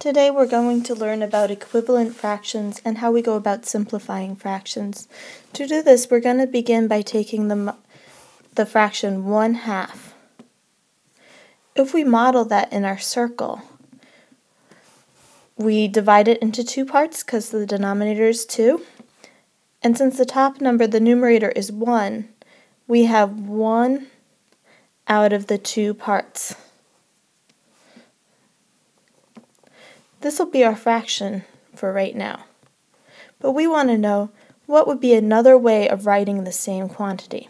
Today we're going to learn about equivalent fractions and how we go about simplifying fractions. To do this, we're going to begin by taking the fraction 1/2. If we model that in our circle, we divide it into two parts because the denominator is 2. And since the top number, the numerator, is 1, we have 1 out of the 2 parts. This will be our fraction for right now. But we want to know what would be another way of writing the same quantity.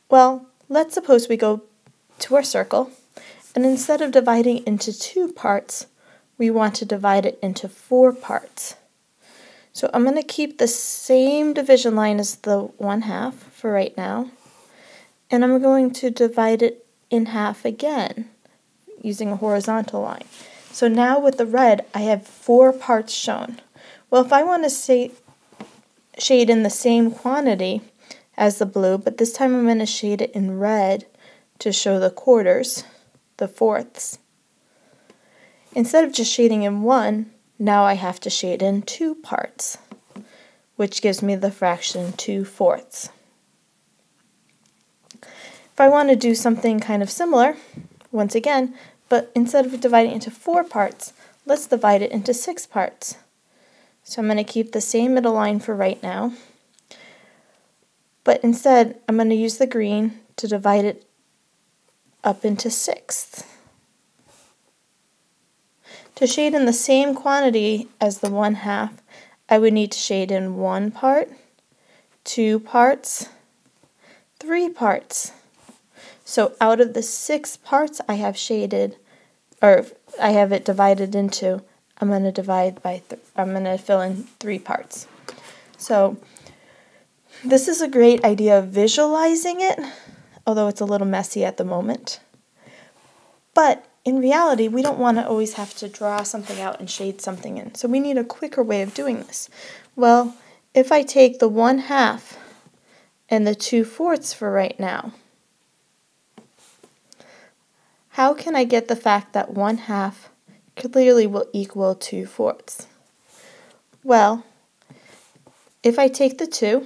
Well, let's suppose we go to our circle, and instead of dividing into 2 parts, we want to divide it into 4 parts. So I'm going to keep the same division line as the 1/2 for right now, and I'm going to divide it in half again using a horizontal line. So now with the red, I have 4 parts shown. Well, if I want to shade in the same quantity as the blue, but this time I'm going to shade it in red to show the quarters, the fourths. Instead of just shading in 1, now I have to shade in 2 parts, which gives me the fraction 2/4. If I want to do something kind of similar, once again, but instead of dividing it into 4 parts, let's divide it into 6 parts. So I'm going to keep the same middle line for right now, but instead I'm going to use the green to divide it up into 6ths. To shade in the same quantity as the 1/2, I would need to shade in 1 part, 2 parts, 3 parts. So out of the 6 parts I have shaded, or I have it divided into, I'm going to fill in 3 parts. So this is a great idea of visualizing it, although it's a little messy at the moment. But in reality, we don't want to always have to draw something out and shade something in. So we need a quicker way of doing this. Well, if I take the 1/2 and the 2/4 for right now, how can I get the fact that 1/2 clearly will equal 2/4? Well, if I take the 2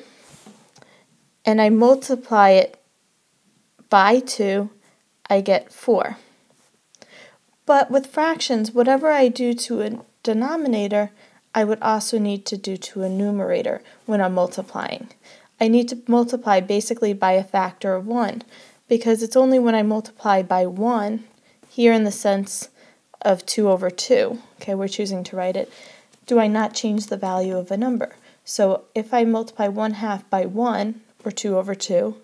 and I multiply it by 2, I get 4. But with fractions, whatever I do to a denominator, I would also need to do to a numerator when I'm multiplying. I need to multiply basically by a factor of 1, because it's only when I multiply by 1, here in the sense of 2/2, okay, we're choosing to write it, do I not change the value of a number. So if I multiply 1/2 by 1, or 2/2,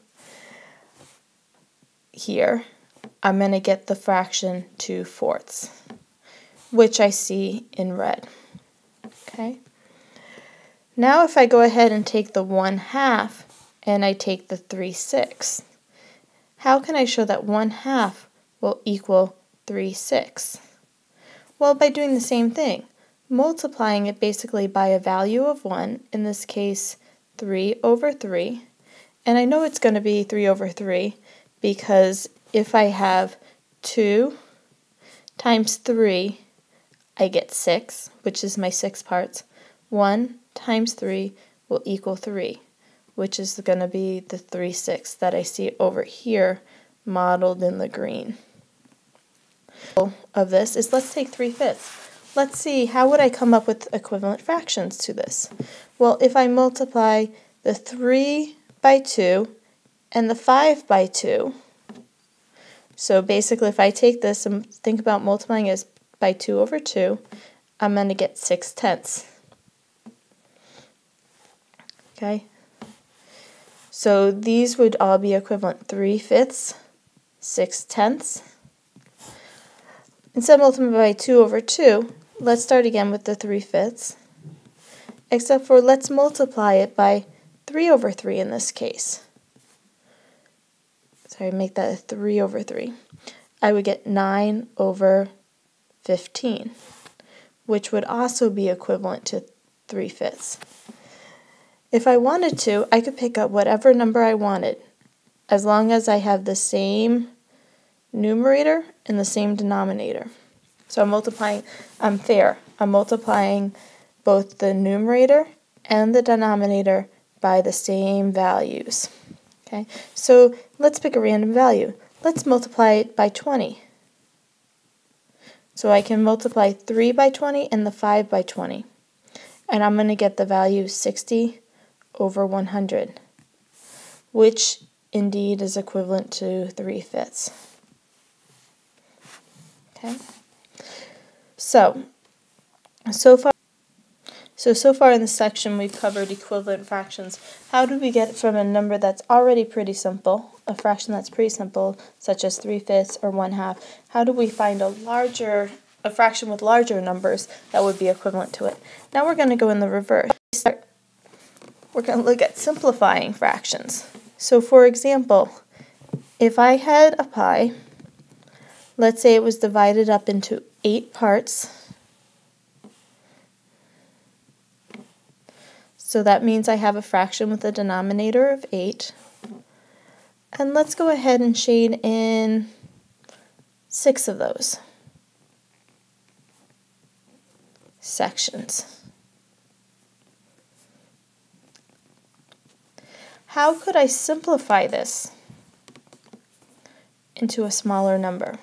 here, I'm going to get the fraction 2/4, which I see in red. Okay. Now if I go ahead and take the 1/2 and I take the 3/6, how can I show that 1/2 will equal 3/6? Well, by doing the same thing, multiplying it basically by a value of 1, in this case 3/3, and I know it's going to be 3/3 because if I have 2 times 3, I get 6, which is my 6 parts. 1 times 3 will equal 3, which is going to be the 3/6 that I see over here modeled in the green. Of this is, let's take 3/5. Let's see, how would I come up with equivalent fractions to this? Well, if I multiply the 3 by 2 and the 5 by 2, so basically if I take this and think about multiplying it by 2/2, I'm going to get 6/10. Okay? So these would all be equivalent: 3/5, 6/10. Instead of multiplying by 2/2, let's start again with the 3/5, except for let's multiply it by 3/3 in this case. Sorry, make that a 3/3. I would get 9/15, which would also be equivalent to 3/5. If I wanted to, I could pick up whatever number I wanted, as long as I have the same numerator and the same denominator. So I'm fair. I'm multiplying both the numerator and the denominator by the same values. Okay, so let's pick a random value. Let's multiply it by 20. So I can multiply 3 by 20 and the 5 by 20. And I'm going to get the value 60 over 100, which indeed is equivalent to 3/5. Okay. So far in this section we've covered equivalent fractions. How do we get from a number that's already pretty simple, a fraction that's pretty simple, such as 3/5 or 1/2, how do we find a fraction with larger numbers that would be equivalent to it? Now we're going to go in the reverse. We're going to look at simplifying fractions. So for example, if I had a pie, let's say it was divided up into 8 parts. So that means I have a fraction with a denominator of 8. And let's go ahead and shade in 6 of those sections. How could I simplify this into a smaller number?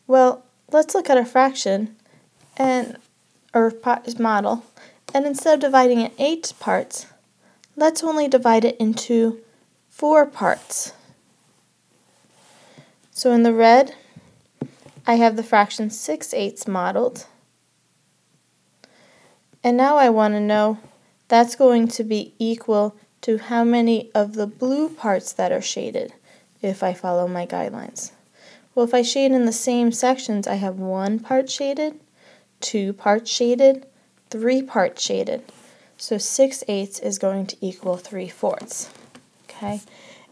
Well, let's look at a fraction or model, and instead of dividing it 8 parts, let's only divide it into 4 parts. So in the red, I have the fraction 6/8 modeled. And now I want to know that's going to be equal to how many of the blue parts that are shaded if I follow my guidelines. Well, if I shade in the same sections, I have 1 part shaded, 2 parts shaded, 3 parts shaded. So 6/8 is going to equal 3/4. Okay?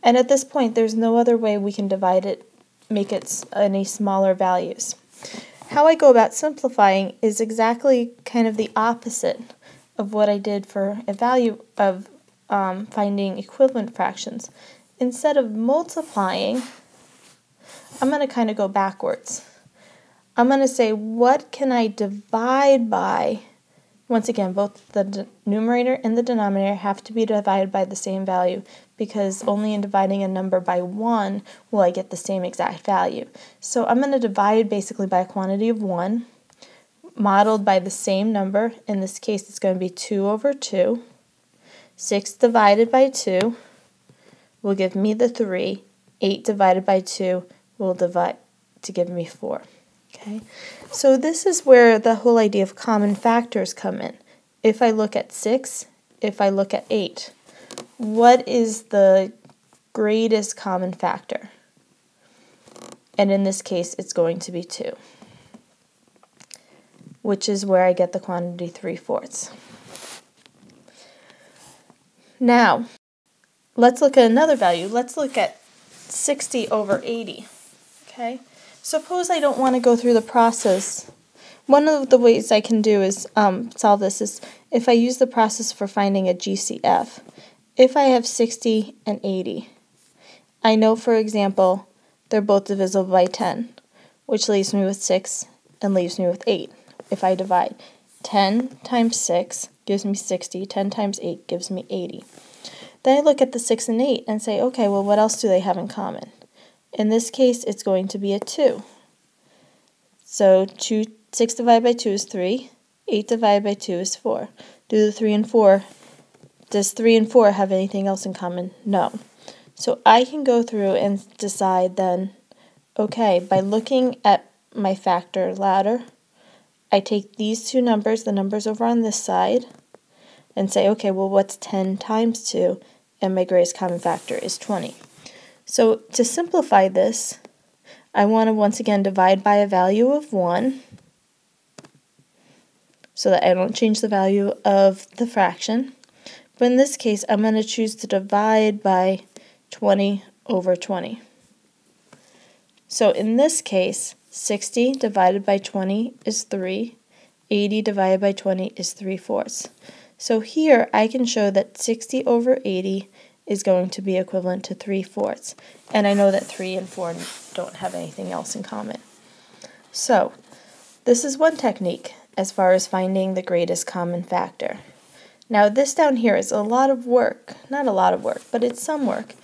And at this point, there's no other way we can divide it, make it any smaller values. How I go about simplifying is exactly kind of the opposite of what I did for a value of finding equivalent fractions. Instead of multiplying, I'm going to kind of go backwards. I'm going to say, what can I divide by? Once again, both the numerator and the denominator have to be divided by the same value, because only in dividing a number by 1 will I get the same exact value. So I'm going to divide basically by a quantity of 1, modeled by the same number. In this case, it's going to be 2 over 2. 6 divided by 2 will give me the 3. 8 divided by 2 will divide to give me 4. Okay, so this is where the whole idea of common factors come in. If I look at 6, if I look at 8, what is the greatest common factor? And in this case, it's going to be 2, which is where I get the quantity 3/4. Now, let's look at another value. Let's look at 60 over 80. Okay? Suppose I don't want to go through the process. One of the ways I can do is solve this is if I use the process for finding a GCF. If I have 60 and 80, I know, for example, they're both divisible by 10, which leaves me with 6 and leaves me with 8. If I divide 10 times 6 gives me 60, 10 times 8 gives me 80. Then I look at the 6 and 8 and say, okay, well, what else do they have in common? In this case, it's going to be a 2. So 6 divided by 2 is 3. 8 divided by 2 is 4. Do the 3 and 4. Does 3 and 4 have anything else in common? No. So I can go through and decide then, okay, by looking at my factor ladder, I take these two numbers, the numbers over on this side, and say, okay, well, what's 10 times 2? And my greatest common factor is 20. So to simplify this, I want to once again divide by a value of 1 so that I don't change the value of the fraction. But in this case, I'm going to choose to divide by 20 over 20. So in this case, 60 divided by 20 is 3. 80 divided by 20 is 3/4. So here I can show that 60 over 80 is going to be equivalent to 3/4. And I know that 3 and 4 don't have anything else in common. So, this is one technique as far as finding the greatest common factor. Now this down here is a lot of work, not a lot of work, but it's some work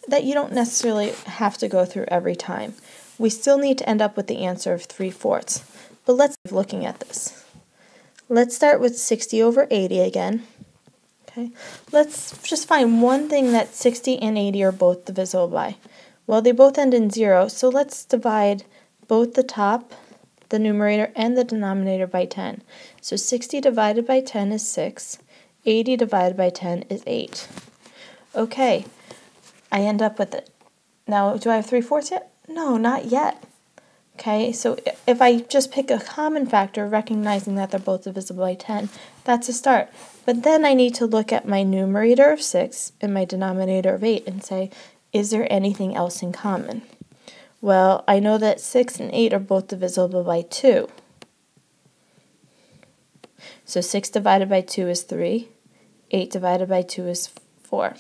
that you don't necessarily have to go through every time. We still need to end up with the answer of 3/4, but let's keep looking at this. Let's start with 60 over 80 again. Okay, let's just find one thing that 60 and 80 are both divisible by. Well, they both end in 0, so let's divide both the top, the numerator, and the denominator by 10. So 60 divided by 10 is 6. 80 divided by 10 is 8. Okay, I end up with it. Now, do I have 3/4 yet? No, not yet. Okay, so if I just pick a common factor, recognizing that they're both divisible by 10, that's a start. But then I need to look at my numerator of 6 and my denominator of 8 and say, is there anything else in common? Well, I know that 6 and 8 are both divisible by 2. So 6 divided by 2 is 3. 8 divided by 2 is 4,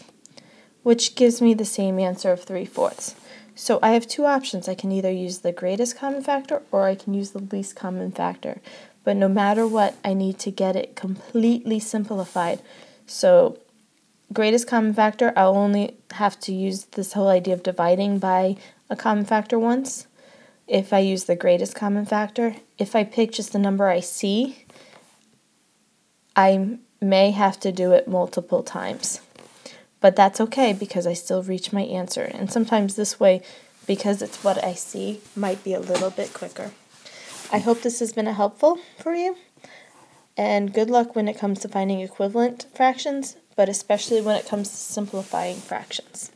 which gives me the same answer of 3/4. So I have two options. I can either use the greatest common factor or I can use the least common factor. But no matter what, I need to get it completely simplified. So greatest common factor, I'll only have to use this whole idea of dividing by a common factor once. If I use the greatest common factor, if I pick just the number I see, I may have to do it multiple times. But that's okay because I still reach my answer. And sometimes this way, because it's what I see, might be a little bit quicker. I hope this has been helpful for you. And good luck when it comes to finding equivalent fractions, but especially when it comes to simplifying fractions.